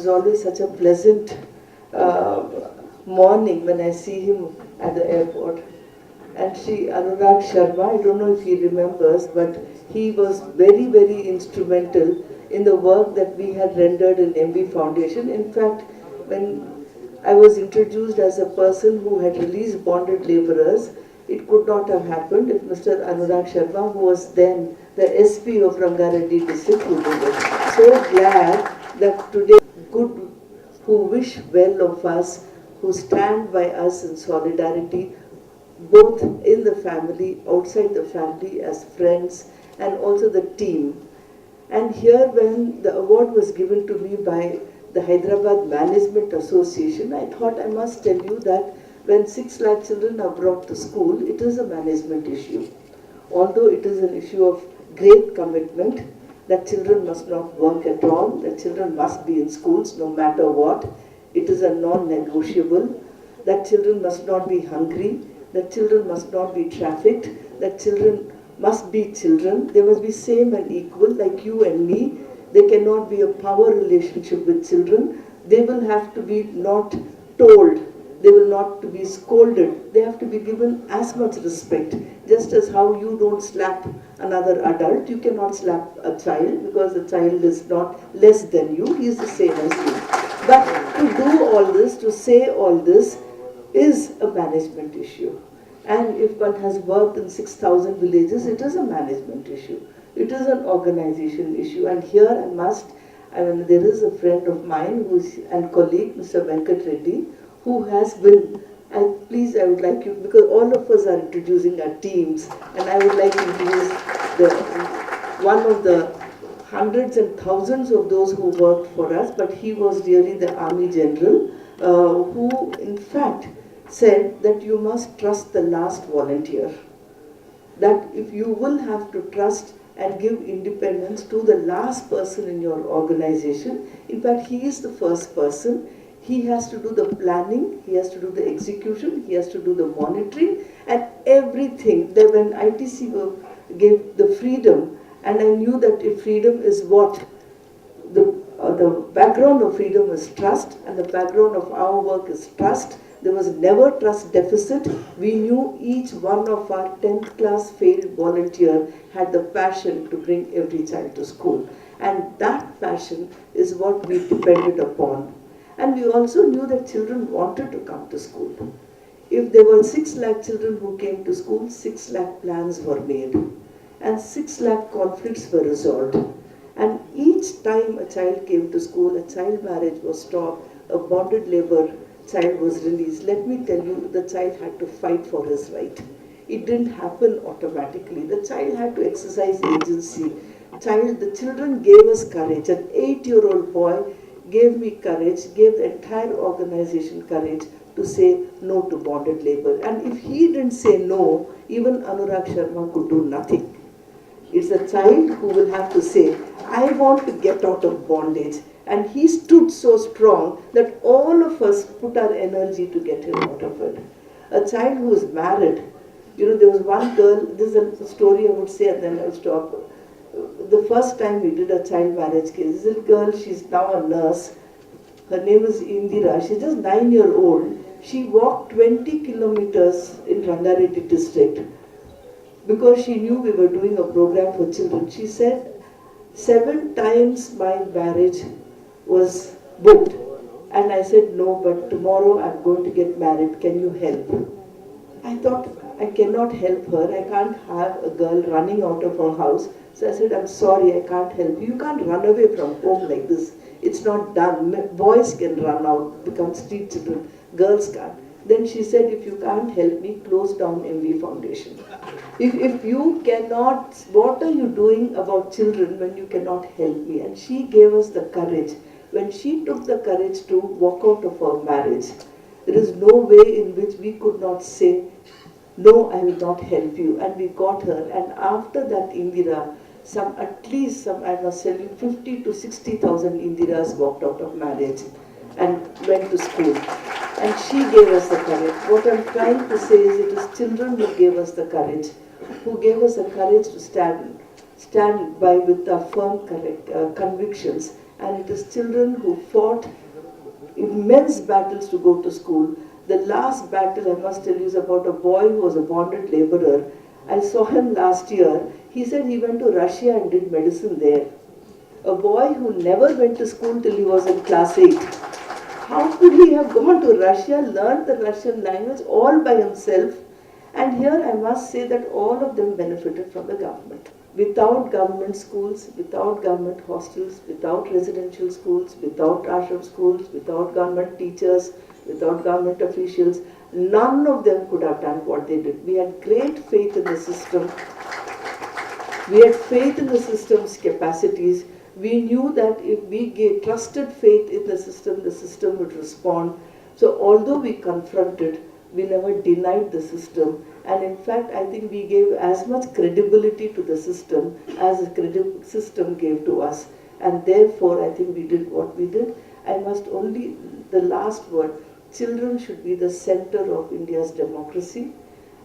was always such a pleasant uh, morning when I see him at the airport. And Anurag Sharma, I don't know if he remembers, but he was very, very instrumental in the work that we had rendered in MV Foundation. In fact, when I was introduced as a person who had released bonded laborers, it could not have happened if Mr. Anurag Sharma, who was then the SP of Rangareddy district, who did it. So glad that today good who wish well of us, who stand by us in solidarity, both in the family, outside the family, as friends, and also the team. And here when the award was given to me by the Hyderabad Management Association, I thought I must tell you that when 6 lakh children are brought to school, it is a management issue. Although it is an issue of great commitment, that children must not work at all, that children must be in schools no matter what. It is a non-negotiable. That children must not be hungry, that children must not be trafficked, that children must be children. They must be same and equal like you and me. There cannot be a power relationship with children. They will have to be not told. They will not to be scolded. They have to be given as much respect. Just as how you don't slap another adult, you cannot slap a child because the child is not less than you. He is the same as you. But to do all this, to say all this, is a management issue. And if one has worked in 6,000 villages, it is a management issue. It is an organization issue. And here there is a friend of mine and colleague, Mr. Venkat Reddy, who has been, and please I would like you, because all of us are introducing our teams, and I would like to introduce one of the hundreds and thousands of those who worked for us, but he was really the Army General, who in fact said that you must trust the last volunteer. That if you will have to trust and give independence to the last person in your organization, in fact he is the first person. He has to do the planning, he has to do the execution, he has to do the monitoring and everything. Then when ITC gave the freedom, and I knew that if freedom is what, the background of freedom is trust, and the background of our work is trust. There was never trust deficit. We knew each one of our 10th class failed volunteer had the passion to bring every child to school. And that passion is what we depended upon. And we also knew that children wanted to come to school. If there were 6 lakh children who came to school, 6 lakh plans were made. And 6 lakh conflicts were resolved. And each time a child came to school, a child marriage was stopped, a bonded labor child was released. Let me tell you, the child had to fight for his right. It didn't happen automatically. The child had to exercise agency. The children gave us courage. An 8-year-old boy gave me courage, gave the entire organization courage to say no to bonded labor. And if he didn't say no, even Anurag Sharma could do nothing. It's a child who will have to say, I want to get out of bondage. And he stood so strong that all of us put our energy to get him out of it. A child who is married, there was one girl, this is a story I would say and then I'll stop. The first time we did a child marriage case, this girl, she's now a nurse. Her name is Indira. She's just 9-year-old. She walked 20 kilometers in Rangareddy district because she knew we were doing a program for children. She said, 7 times my marriage was booked. And I said, no, but tomorrow I'm going to get married. Can you help? I thought, I cannot help her. I can't have a girl running out of her house. So I said, I'm sorry, I can't help you. You can't run away from home like this. It's not done. Boys can run out, become street children. Girls can't. Then she said, if you can't help me, close down MV Foundation. If you cannot, what are you doing about children when you cannot help me? And she gave us the courage. When she took the courage to walk out of her marriage, there is no way in which we could not say, no, I will not help you. And we got her. And after that, Indira, at least I must tell you, 50 to 60,000 Indiras walked out of marriage and went to school. And she gave us the courage. What I'm trying to say is it is children who gave us the courage, who gave us the courage to stand by with our firm convictions and it is children who fought immense battles to go to school. The last battle, I must tell you, is about a boy who was a bonded laborer. I saw him last year. He said he went to Russia and did medicine there. A boy who never went to school till he was in class 8. How could he have gone to Russia, learned the Russian language all by himself? And here I must say that all of them benefited from the government. Without government schools, without government hostels, without residential schools, without ashram schools, without government teachers, without government officials, none of them could have done what they did. We had great faith in the system. We had faith in the system's capacities. We knew that if we gave trusted faith in the system would respond. So although we confronted, we never denied the system. And in fact, I think we gave as much credibility to the system as the system gave to us. And therefore, I think we did what we did. I must only, the last word, children should be the center of India's democracy.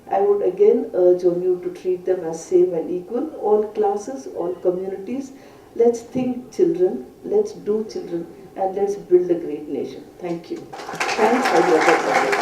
I would again urge on you to treat them as same and equal, all classes, all communities. Let's think children, let's do children, and let's build a great nation. Thank you. Thanks for your attention.